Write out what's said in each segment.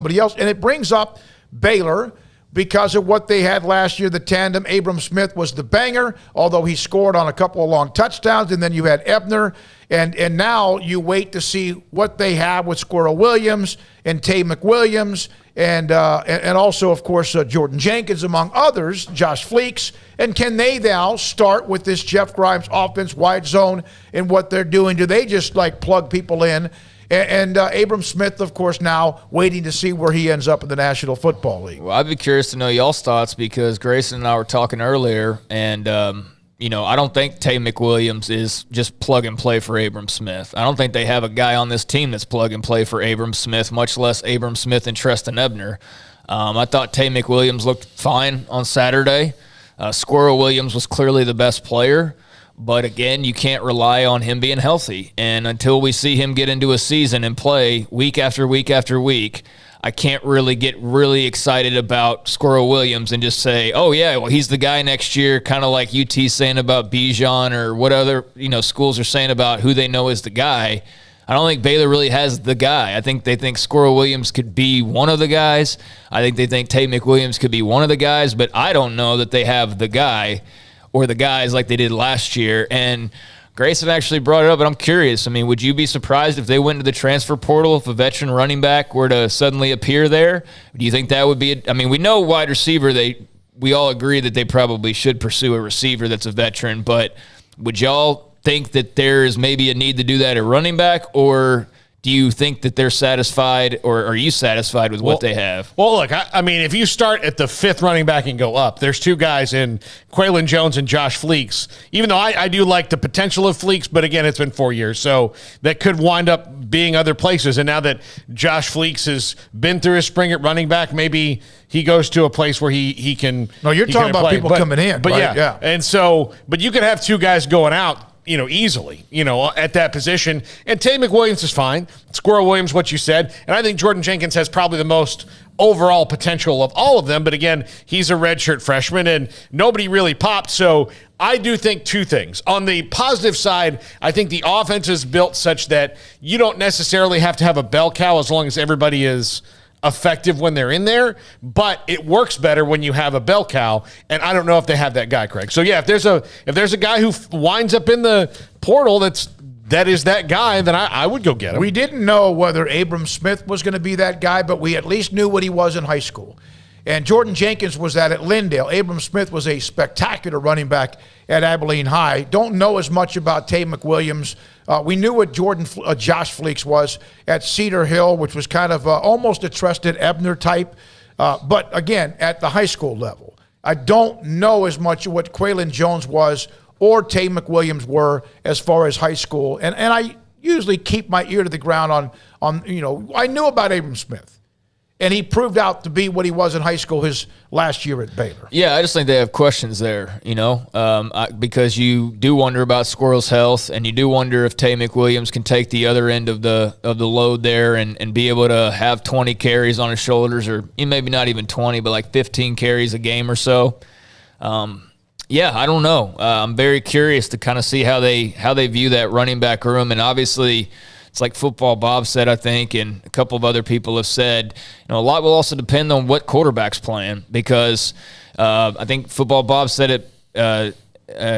somebody else. And it brings up Baylor because of what they had last year. The tandem, Abram Smith was the banger, although he scored on a couple of long touchdowns. And then you had Ebner. And now you wait to see what they have with Squirrel Williams and Tay McWilliams and also, of course, Jordan Jenkins, among others, Josh Fleeks. And can they now start with this Jeff Grimes offense, wide zone, and what they're doing? Do they just, like, plug people in? And Abram Smith, of course, now waiting to see where he ends up in the National Football League. Well, I'd be curious to know y'all's thoughts because Grayson and I were talking earlier, and I don't think Tay McWilliams is just plug and play for Abram Smith. I don't think they have a guy on this team that's plug and play for Abram Smith, much less Abram Smith and Treston Ebner. I thought Tay McWilliams looked fine on Saturday. Squirrel Williams was clearly the best player. But, again, you can't rely on him being healthy. And until we see him get into a season and play week after week after week, I can't really get really excited about Squirrel Williams and just say, oh, yeah, well, he's the guy next year, kind of like UT saying about Bijan or what other schools are saying about who they know is the guy. I don't think Baylor really has the guy. I think they think Squirrel Williams could be one of the guys. I think they think Tay McWilliams could be one of the guys, but I don't know that they have the guy or the guys like they did last year. And Grayson actually brought it up, and I'm curious. I mean, would you be surprised if they went to the transfer portal if a veteran running back were to suddenly appear there? Do you think that would be we know wide receiver, we all agree that they probably should pursue a receiver that's a veteran, but would y'all think that there is maybe a need to do that at running back, or do you think that they're satisfied, or are you satisfied with what they have? Well, look, I mean, if you start at the fifth running back and go up, there's two guys in Quaylon Jones and Josh Fleeks. Even though I do like the potential of Fleeks, but again, it's been 4 years, so that could wind up being other places. And now that Josh Fleeks has been through his spring at running back, maybe he goes to a place where he can. No, you're talking about people coming in, but right? Yeah. And so, but you could have two guys going out, easily, at that position. And Tay McWilliams is fine. Squirrel Williams, what you said. And I think Jordan Jenkins has probably the most overall potential of all of them. But again, he's a redshirt freshman and nobody really popped. So I do think two things. On the positive side, I think the offense is built such that you don't necessarily have to have a bell cow as long as everybody is effective when they're in there, but it works better when you have a bell cow, and I don't know if they have that guy, Craig. So yeah, if there's a guy who winds up in the portal that is that guy, then I would go get him. We didn't know whether Abram Smith was going to be that guy, but we at least knew what he was in high school. And Jordan Jenkins was that at Lindale. Abram Smith was a spectacular running back at Abilene High. Don't know as much about Tay McWilliams. We knew what Josh Fleeks was at Cedar Hill, which was kind of almost a Treston Ebner type. But again, at the high school level, I don't know as much what Quaylon Jones was or Tay McWilliams were as far as high school. And I usually keep my ear to the ground on I knew about Abram Smith. And he proved out to be what he was in high school his last year at Baylor. Yeah, I just think they have questions there, because you do wonder about Squirrel's health, and you do wonder if Tay McWilliams can take the other end of the load there and be able to have 20 carries on his shoulders, or maybe not even 20, but like 15 carries a game or so. Yeah, I don't know. I'm very curious to kind of see how they view that running back room, and obviously – it's like Football Bob said, I think, and a couple of other people have said, a lot will also depend on what quarterback's playing, because I think Football Bob said it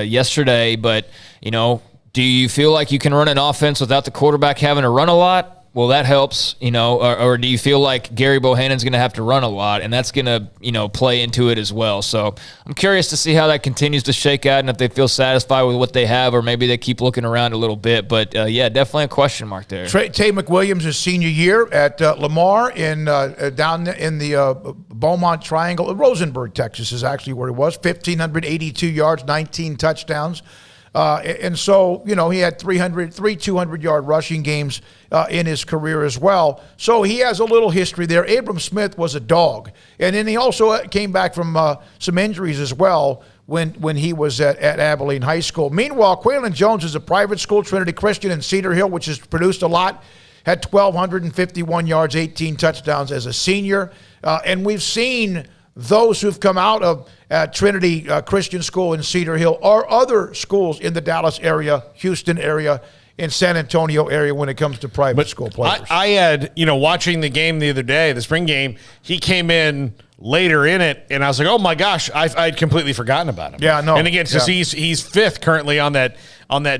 yesterday, but, do you feel like you can run an offense without the quarterback having to run a lot? Well, that helps, or do you feel like Gary Bohannon's going to have to run a lot, and that's going to, play into it as well. So I'm curious to see how that continues to shake out and if they feel satisfied with what they have, or maybe they keep looking around a little bit. But, yeah, definitely a question mark there. Tay McWilliams' senior year at Lamar down in the Beaumont Triangle. Rosenberg, Texas is actually where he was. 1,582 yards, 19 touchdowns. And so, he had three 200-yard rushing games in his career as well. So he has a little history there. Abram Smith was a dog. And then he also came back from some injuries as well when he was at Abilene High School. Meanwhile, Quaylon Jones is a private school, Trinity Christian in Cedar Hill, which has produced a lot. Had 1,251 yards, 18 touchdowns as a senior. And we've seen those who've come out of Trinity Christian School in Cedar Hill or other schools in the Dallas area, Houston area, in San Antonio area when it comes to private school players. I had, watching the game the other day, the spring game, he came in later in it, and I was like, oh my gosh, I'd completely forgotten about him. Yeah, no. And again, because he's fifth currently on that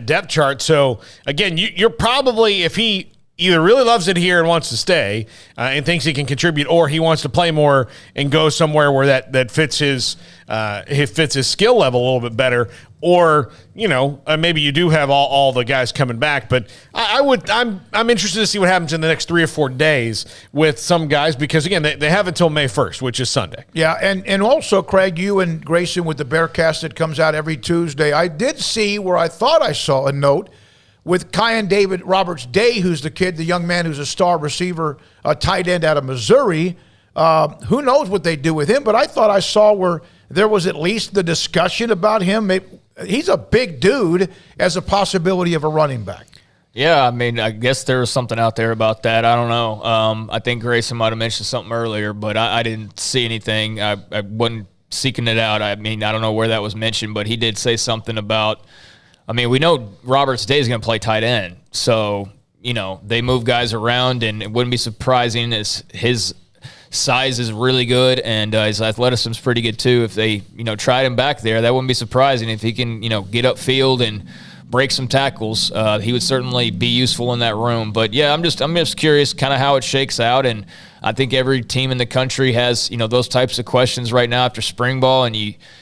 depth chart. So again, you're probably, if he either really loves it here and wants to stay and thinks he can contribute, or he wants to play more and go somewhere where that fits his skill level a little bit better, or maybe you do have all the guys coming back. But I'm interested to see what happens in the next 3 or 4 days with some guys, because again they have until May 1st, which is Sunday. Yeah, and also, Craig, you and Grayson with the Bearcast that comes out every Tuesday, I did see where I thought I saw a note with Kyan David Roberts-Day, who's the young man who's a star receiver, a tight end out of Missouri. Who knows what they do with him, but I thought I saw where there was at least the discussion about him. Maybe, he's a big dude as a possibility of a running back. Yeah, I mean, I guess there was something out there about that. I don't know. I think Grayson might have mentioned something earlier, but I didn't see anything. I wasn't seeking it out. I mean, I don't know where that was mentioned, but he did say something about, I mean, we know Roberts Day is going to play tight end. So, they move guys around, and it wouldn't be surprising as his size is really good and his athleticism is pretty good too. If they, tried him back there, that wouldn't be surprising. If he can, get upfield and break some tackles, he would certainly be useful in that room. But yeah, I'm just curious kind of how it shakes out. And I think every team in the country has, those types of questions right now after spring ball, and you